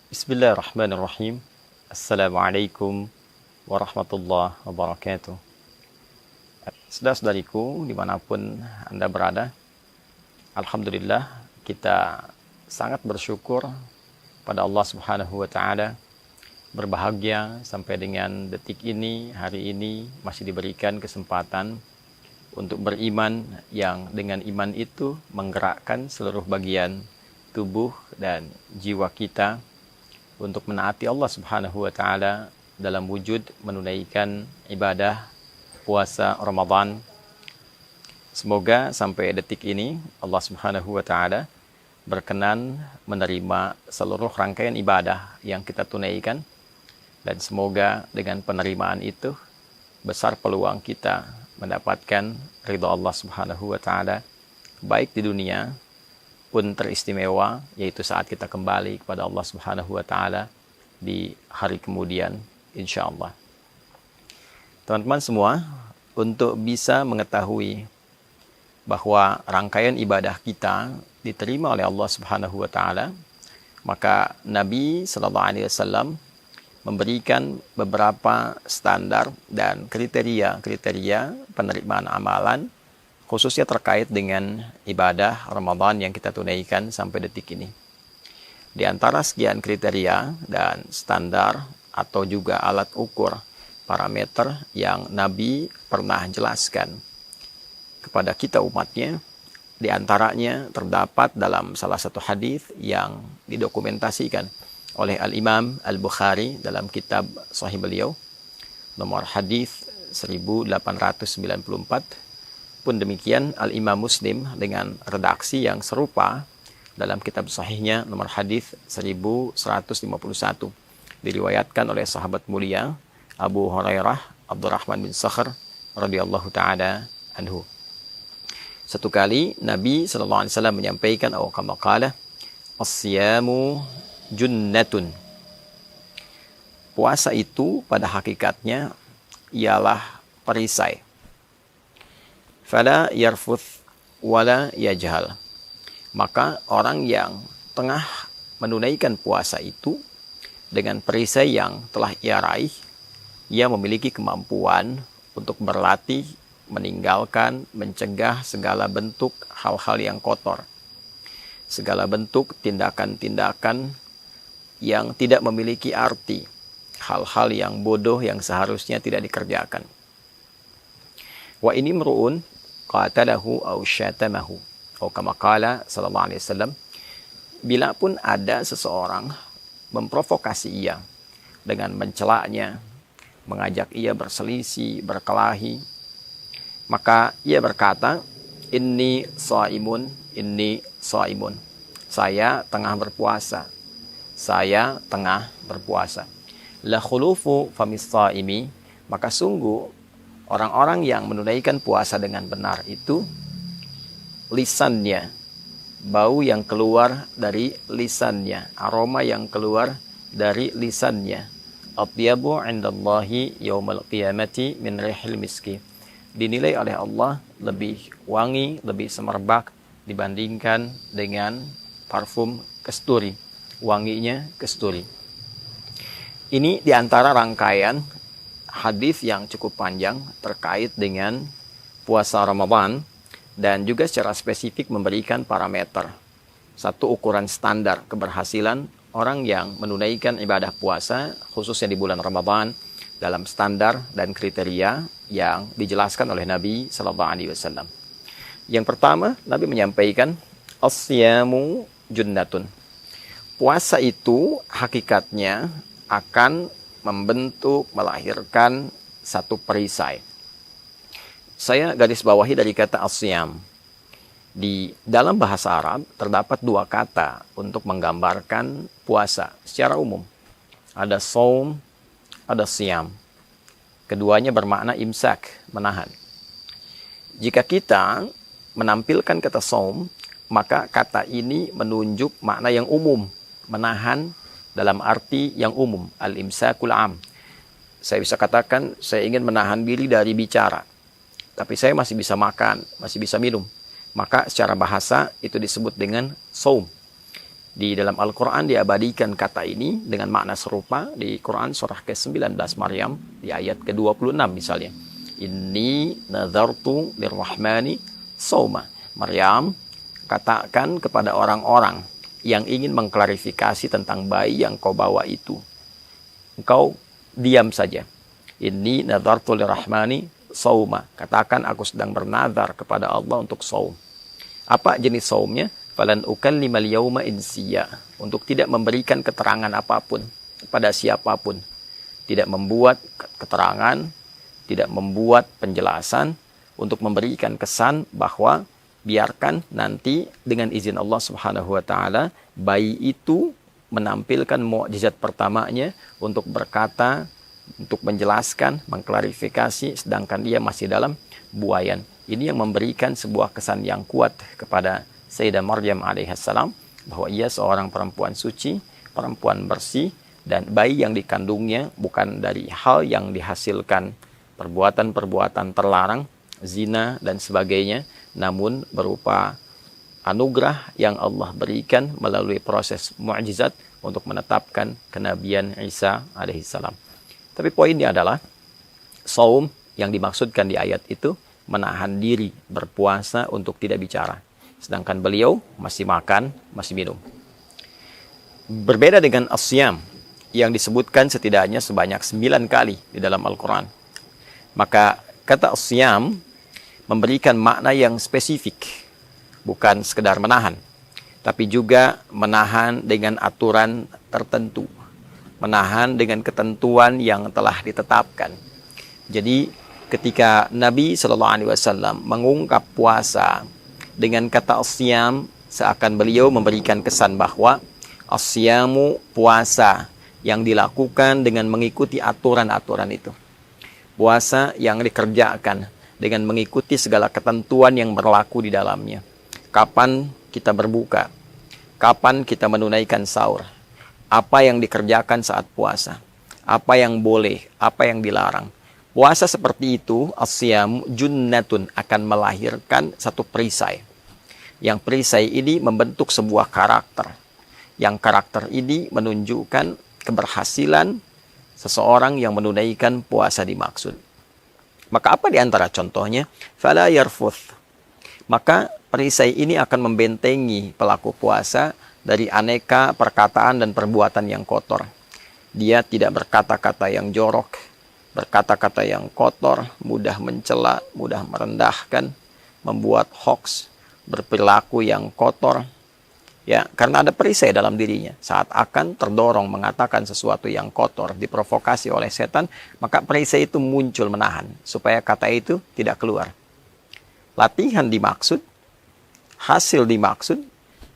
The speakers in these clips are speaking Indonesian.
Bismillahirrahmanirrahim. Assalamualaikum warahmatullahi wabarakatuh. Saudara-saudariku dimanapun Anda berada, Alhamdulillah kita sangat bersyukur pada Allah Subhanahu wa Ta'ala, berbahagia sampai dengan detik ini, hari ini masih diberikan kesempatan untuk beriman, yang dengan iman itu menggerakkan seluruh bagian tubuh dan jiwa kita untuk menaati Allah Subhanahu wa Ta'ala dalam wujud menunaikan ibadah puasa Ramadan. Semoga sampai detik ini Allah Subhanahu wa Ta'ala berkenan menerima seluruh rangkaian ibadah yang kita tunaikan, dan semoga dengan penerimaan itu besar peluang kita mendapatkan ridha Allah Subhanahu wa Ta'ala, baik di dunia pun teristimewa, yaitu saat kita kembali kepada Allah Subhanahu wa Ta'ala di hari kemudian insyaallah. Teman-teman semua, untuk bisa mengetahui bahwa rangkaian ibadah kita diterima oleh Allah Subhanahu wa Ta'ala, maka Nabi sallallahu alaihi wasallam memberikan beberapa standar dan kriteria penerimaan amalan, khususnya terkait dengan ibadah Ramadan yang kita tunaikan sampai detik ini. Di antara sekian kriteria dan standar atau juga alat ukur parameter yang Nabi pernah jelaskan kepada kita umatnya, di antaranya terdapat dalam salah satu hadis yang didokumentasikan oleh Al-Imam Al-Bukhari dalam kitab Sahih beliau, nomor hadis 1894. Pun demikian Al-Imam Muslim dengan redaksi yang serupa dalam kitab sahihnya nomor hadis 1151, diriwayatkan oleh sahabat mulia Abu Hurairah Abdurrahman bin Sakhr radhiyallahu taala anhu. Satu kali Nabi sallallahu alaihi wasallam menyampaikan, atau kama qala, as-siyamu junnatun. Puasa itu pada hakikatnya ialah perisai. Fala yarfuth wala yajhal. Maka orang yang tengah menunaikan puasa itu dengan perisai yang telah ia raih, ia memiliki kemampuan untuk berlatih, meninggalkan, mencegah segala bentuk hal-hal yang kotor, segala bentuk tindakan-tindakan yang tidak memiliki arti, hal-hal yang bodoh yang seharusnya tidak dikerjakan. Wa ini meru'un qatalahu aw syatamahu, atau kama qala sallallahu alaihi wasallam, bila pun ada seseorang memprovokasi ia dengan mencelaknya, mengajak ia berselisih, berkelahi, maka ia berkata, inni shaimun, saya tengah berpuasa, saya tengah berpuasa. La khulufu famis shaimi, maka sungguh orang-orang yang menunaikan puasa dengan benar itu, lisannya, bau yang keluar dari lisannya, aroma yang keluar dari lisannya, atyabu indallahi yaumal qiyamati min rihil miski, dinilai oleh Allah lebih wangi, lebih semerbak dibandingkan dengan parfum kasturi, wanginya kasturi. Ini diantara rangkaian hadis yang cukup panjang terkait dengan puasa Ramadan, dan juga secara spesifik memberikan parameter, satu ukuran standar keberhasilan orang yang menunaikan ibadah puasa khususnya di bulan Ramadan dalam standar dan kriteria yang dijelaskan oleh Nabi sallallahu alaihi wasallam. Yang pertama, Nabi menyampaikan as-siyamu junnatun. Puasa itu hakikatnya akan membentuk, melahirkan satu perisai. Saya garis bawahi dari kata as-siyam. Di dalam bahasa Arab terdapat dua kata untuk menggambarkan puasa secara umum. Ada saum, ada siyam. Keduanya bermakna imsak, menahan. Jika kita menampilkan kata saum, maka kata ini menunjuk makna yang umum, menahan dalam arti yang umum, al-imsakul am. Saya bisa katakan, saya ingin menahan diri dari bicara, tapi saya masih bisa makan, masih bisa minum. Maka secara bahasa itu disebut dengan saum. Di dalam Al-Quran diabadikan kata ini dengan makna serupa di Quran surah ke-19 Maryam di ayat ke-26 misalnya. Inni nazartu lirrahmani sawma. Maryam, katakan kepada orang-orang yang ingin mengklarifikasi tentang bayi yang kau bawa itu, engkau diam saja. Inni nazartu lirrahmani sawma. Katakan aku sedang bernazar kepada Allah untuk saum. Apa jenis saumnya? Falan ukallimal yauma insiya, untuk tidak memberikan keterangan apapun pada siapapun, tidak membuat keterangan, tidak membuat penjelasan, untuk memberikan kesan bahwa biarkan nanti dengan izin Allah Subhanahu wa taala bayi itu menampilkan mukjizat pertamanya untuk berkata, untuk menjelaskan, mengklarifikasi, sedangkan dia masih dalam buayan. Ini yang memberikan sebuah kesan yang kuat kepada Sayyidah Maryam alaihissalam bahwa ia seorang perempuan suci, perempuan bersih, dan bayi yang dikandungnya bukan dari hal yang dihasilkan perbuatan-perbuatan terlarang, zina dan sebagainya, namun berupa anugerah yang Allah berikan melalui proses mukjizat untuk menetapkan kenabian Isa alaihissalam. Tapi poinnya adalah saum yang dimaksudkan di ayat itu menahan diri berpuasa untuk tidak bicara. Sedangkan beliau masih makan, masih minum. Berbeda dengan as-siyam yang disebutkan setidaknya sebanyak 9 kali di dalam Al-Quran. Maka kata as-siyam memberikan makna yang spesifik. Bukan sekedar menahan, tapi juga menahan dengan aturan tertentu. Menahan dengan ketentuan yang telah ditetapkan. Jadi ketika Nabi SAW mengungkap puasa dengan kata as-siyam, seakan beliau memberikan kesan bahwa as-siyamu puasa yang dilakukan dengan mengikuti aturan-aturan itu. Puasa yang dikerjakan dengan mengikuti segala ketentuan yang berlaku di dalamnya. Kapan kita berbuka, kapan kita menunaikan sahur, apa yang dikerjakan saat puasa, apa yang boleh, apa yang dilarang. Puasa seperti itu, as-siyam junnatun, akan melahirkan satu perisai. Yang perisai ini membentuk sebuah karakter. Yang karakter ini menunjukkan keberhasilan seseorang yang menunaikan puasa dimaksud. Maka apa di antara contohnya? Fala yarfuth. Maka perisai ini akan membentengi pelaku puasa dari aneka perkataan dan perbuatan yang kotor. Dia tidak berkata-kata yang jorok, berkata-kata yang kotor, mudah mencela, mudah merendahkan, membuat hoax, berperilaku yang kotor, ya, karena ada perisai dalam dirinya. Saat akan terdorong mengatakan sesuatu yang kotor, diprovokasi oleh setan, maka perisai itu muncul menahan supaya kata itu tidak keluar. Latihan dimaksud, hasil dimaksud,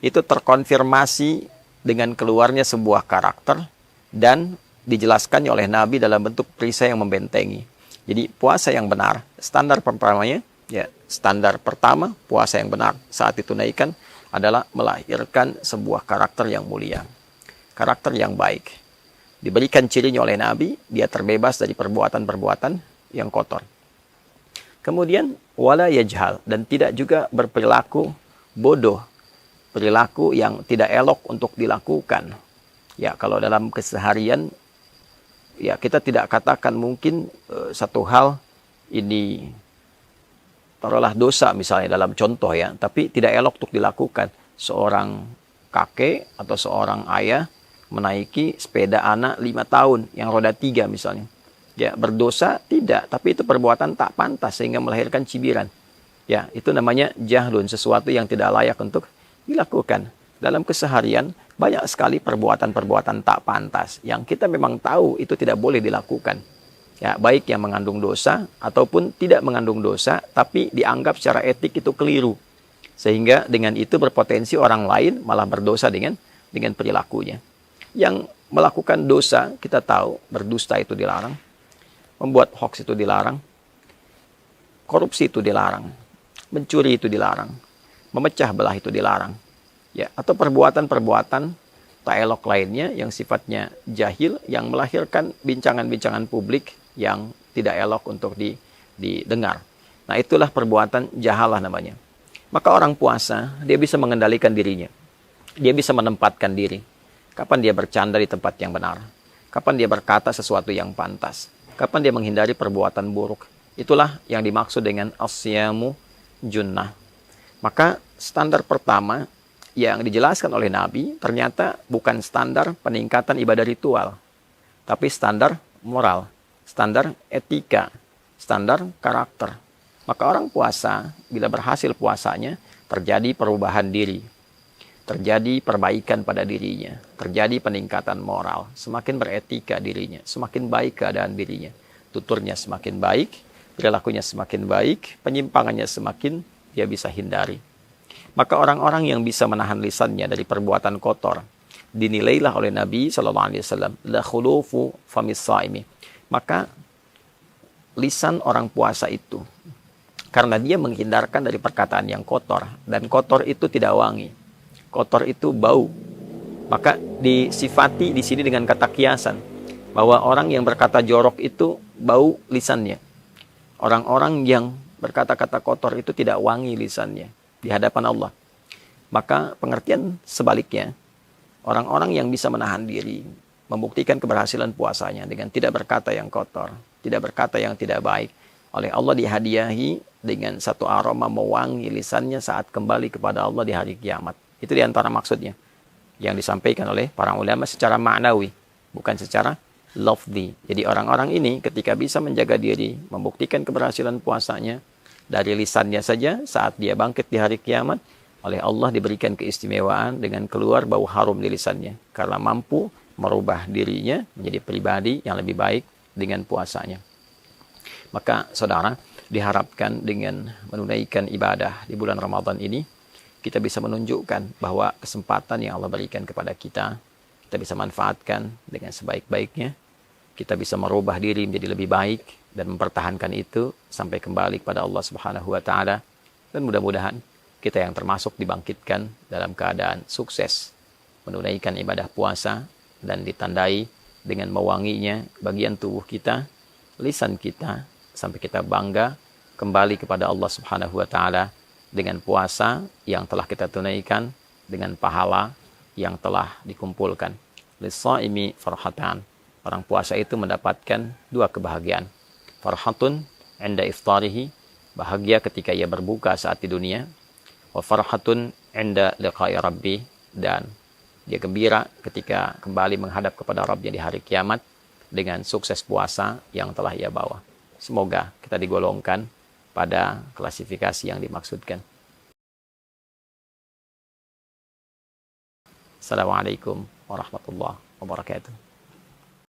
itu terkonfirmasi dengan keluarnya sebuah karakter dan dijelaskannya oleh Nabi dalam bentuk perisai yang membentengi. Jadi puasa yang benar, standar pertamanya, ya, standar pertama puasa yang benar saat ditunaikan adalah melahirkan sebuah karakter yang mulia, karakter yang baik. Diberikan cirinya oleh Nabi, dia terbebas dari perbuatan-perbuatan yang kotor. Kemudian wala yajhal, dan tidak juga berperilaku bodoh, perilaku yang tidak elok untuk dilakukan. Ya, kalau dalam keseharian, ya kita tidak katakan mungkin satu hal ini taruhlah dosa misalnya dalam contoh ya, tapi tidak elok untuk dilakukan. Seorang kakek atau seorang ayah menaiki sepeda anak 5 tahun yang roda 3 misalnya. Ya, berdosa tidak, tapi itu perbuatan tak pantas sehingga melahirkan cibiran. Ya, itu namanya jahlun, sesuatu yang tidak layak untuk dilakukan. Dalam keseharian banyak sekali perbuatan-perbuatan tak pantas yang kita memang tahu itu tidak boleh dilakukan. Ya, baik yang mengandung dosa ataupun tidak mengandung dosa, tapi dianggap secara etik itu keliru. Sehingga dengan itu berpotensi orang lain malah berdosa dengan perilakunya. Yang melakukan dosa, kita tahu berdusta itu dilarang, membuat hoax itu dilarang, korupsi itu dilarang, mencuri itu dilarang, memecah belah itu dilarang. Ya, atau perbuatan-perbuatan tak elok lainnya yang sifatnya jahil, yang melahirkan bincangan-bincangan publik yang tidak elok untuk didengar. Nah, itulah perbuatan jahalah namanya. Maka orang puasa, dia bisa mengendalikan dirinya. Dia bisa menempatkan diri. Kapan dia bercanda di tempat yang benar. Kapan dia berkata sesuatu yang pantas. Kapan dia menghindari perbuatan buruk. Itulah yang dimaksud dengan as-siyamu junnah. Maka standar pertama yang dijelaskan oleh Nabi ternyata bukan standar peningkatan ibadah ritual. Tapi standar moral, standar etika, standar karakter. Maka orang puasa, bila berhasil puasanya, terjadi perubahan diri. Terjadi perbaikan pada dirinya, terjadi peningkatan moral, semakin beretika dirinya, semakin baik keadaan dirinya, tuturnya semakin baik, perilakunya semakin baik, penyimpangannya semakin dia bisa hindari. Maka orang-orang yang bisa menahan lisannya dari perbuatan kotor, dinilailah oleh Nabi SAW, la khulufu famis saimi. Maka lisan orang puasa itu, karena dia menghindarkan dari perkataan yang kotor, dan kotor itu tidak wangi. Kotor itu bau. Maka disifati di sini dengan kata kiasan bahwa orang yang berkata jorok itu bau lisannya. Orang-orang yang berkata-kata kotor itu tidak wangi lisannya di hadapan Allah. Maka pengertian sebaliknya, orang-orang yang bisa menahan diri, membuktikan keberhasilan puasanya dengan tidak berkata yang kotor, tidak berkata yang tidak baik, oleh Allah dihadiahi dengan satu aroma mewangi lisannya saat kembali kepada Allah di hari kiamat. Itu diantara maksudnya yang disampaikan oleh para ulama secara maknawi, bukan secara lafzi. Jadi orang-orang ini ketika bisa menjaga diri, membuktikan keberhasilan puasanya dari lisannya saja saat dia bangkit di hari kiamat, oleh Allah diberikan keistimewaan dengan keluar bau harum di lisannya karena mampu merubah dirinya menjadi pribadi yang lebih baik dengan puasanya. Maka saudara, diharapkan dengan menunaikan ibadah di bulan Ramadan ini, kita bisa menunjukkan bahwa kesempatan yang Allah berikan kepada kita bisa manfaatkan dengan sebaik-baiknya. Kita bisa merubah diri menjadi lebih baik dan mempertahankan itu sampai kembali kepada Allah Subhanahu wa taala. Dan mudah-mudahan kita yang termasuk dibangkitkan dalam keadaan sukses menunaikan ibadah puasa dan ditandai dengan mewanginya bagian tubuh kita, lisan kita, sampai kita bangga kembali kepada Allah Subhanahu wa taala dengan puasa yang telah kita tunaikan, dengan pahala yang telah dikumpulkan. Lis-shaimi farhatan. Orang puasa itu mendapatkan dua kebahagiaan. Farhatun 'inda iftarihi, bahagia ketika ia berbuka saat di dunia. Wa farhatun 'inda liqa'i rabbi, dan dia gembira ketika kembali menghadap kepada Rabbnya di hari kiamat dengan sukses puasa yang telah ia bawa. Semoga kita digolongkan pada klasifikasi yang dimaksudkan. Assalamualaikum warahmatullahi wabarakatuh.